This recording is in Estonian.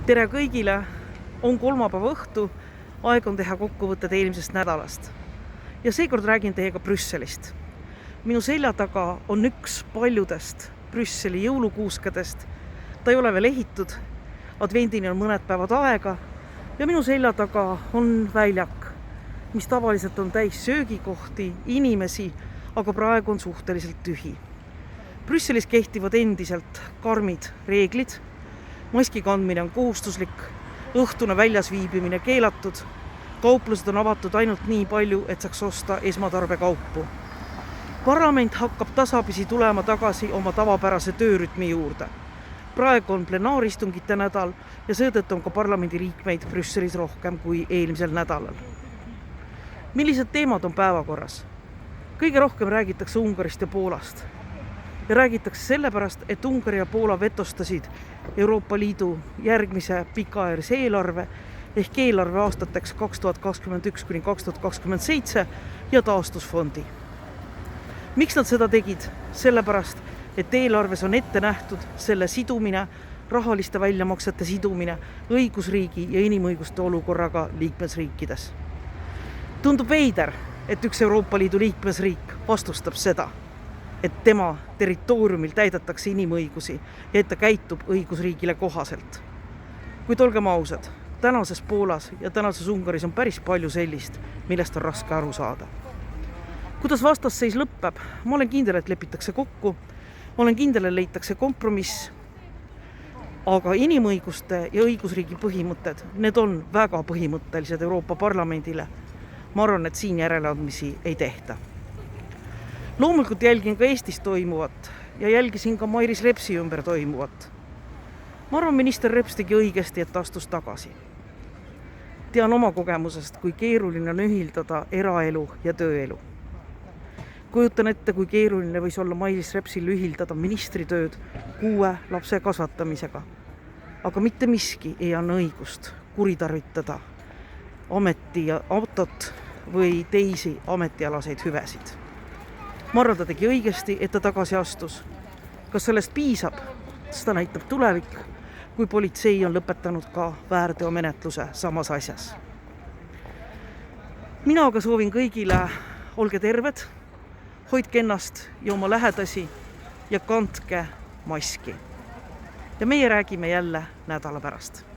Tere kõigile, on kolmapäeva õhtu, aeg on teha kokkuvõtted eelmisest nädalast. Ja seekord räägin teiega Brüsselist. Minu selja taga on üks paljudest Brüsseli jõulukuuskadest. Ta ei ole veel ehitud, advendini on mõned päevad aega ja minu selja taga on väljak, mis tavaliselt on täis söögikohti, inimesi, aga praegu on suhteliselt tühi. Brüsselis kehtivad endiselt karmid reeglid. Maski kandmine on kohustuslik, õhtune väljas viibimine keelatud, kauplused on avatud ainult nii palju, et saaks osta esmatarbekaupu. Parlament hakkab tasapisi tulema tagasi oma tavapärase töörütmi juurde. Praegu on plenaaristungite nädal ja seetõttu on ka parlamendi liikmeid Brüsselis rohkem kui eelmisel nädalal. Millised teemad on päevakorras? Kõige rohkem räägitakse Ungarist ja Poolast. Ja räägitakse sellepärast, et Ungari ja Poola vetostasid Euroopa Liidu järgmise pikaajalise eelarve ehk eelarve aastateks 2021–2027 ja taastusfondi. Miks nad seda tegid? Sellepärast, et eelarves on ette nähtud selle sidumine, rahaliste väljamaksete sidumine õigusriigi ja inimõiguste olukorraga liikmesriikides. Tundub veider, et üks Euroopa Liidu liikmesriik vastustab seda, et tema territooriumil täidetakse inimõigusi ja et ta käitub õigusriigile kohaselt. Kuid olgem ausad, tänases Poolas ja tänases Ungaris on päris palju sellist, millest on raske aru saada. Kuidas vastasseis lõppeb? Ma olen kindel, et lepitakse kokku, ma olen kindel, et leitakse kompromiss, aga inimõiguste ja õigusriigi põhimõtted, need on väga põhimõttelised Euroopa Parlamendile. Ma arvan, et siin järeleandmisi ei tehta. Loomulikult jälgin ka Eestis toimuvat ja jälgisin ka Mailis Repsi ümber toimuvat. Ma arvan, minister Reps tegi õigesti, et astus tagasi. Tean oma kogemusest, kui keeruline on ühildada eraelu ja tööelu. Kujutan ette, kui keeruline võis olla Mailis Repsil ühildada ministritööd 6 lapse kasvatamisega. Aga mitte miski ei anna õigust kuritarvitada ameti ja autot või teisi ametialaseid hüvesid. Ma arvan, ta tegi õigesti, et ta tagasi astus. Kas sellest piisab? Seda näitab tulevik, kui politsei on lõpetanud ka väärteomenetluse samas asjas. Mina aga soovin kõigile, olge terved, hoidke ennast ja oma lähedasi ja kandke maski. Ja meie räägime jälle nädala pärast.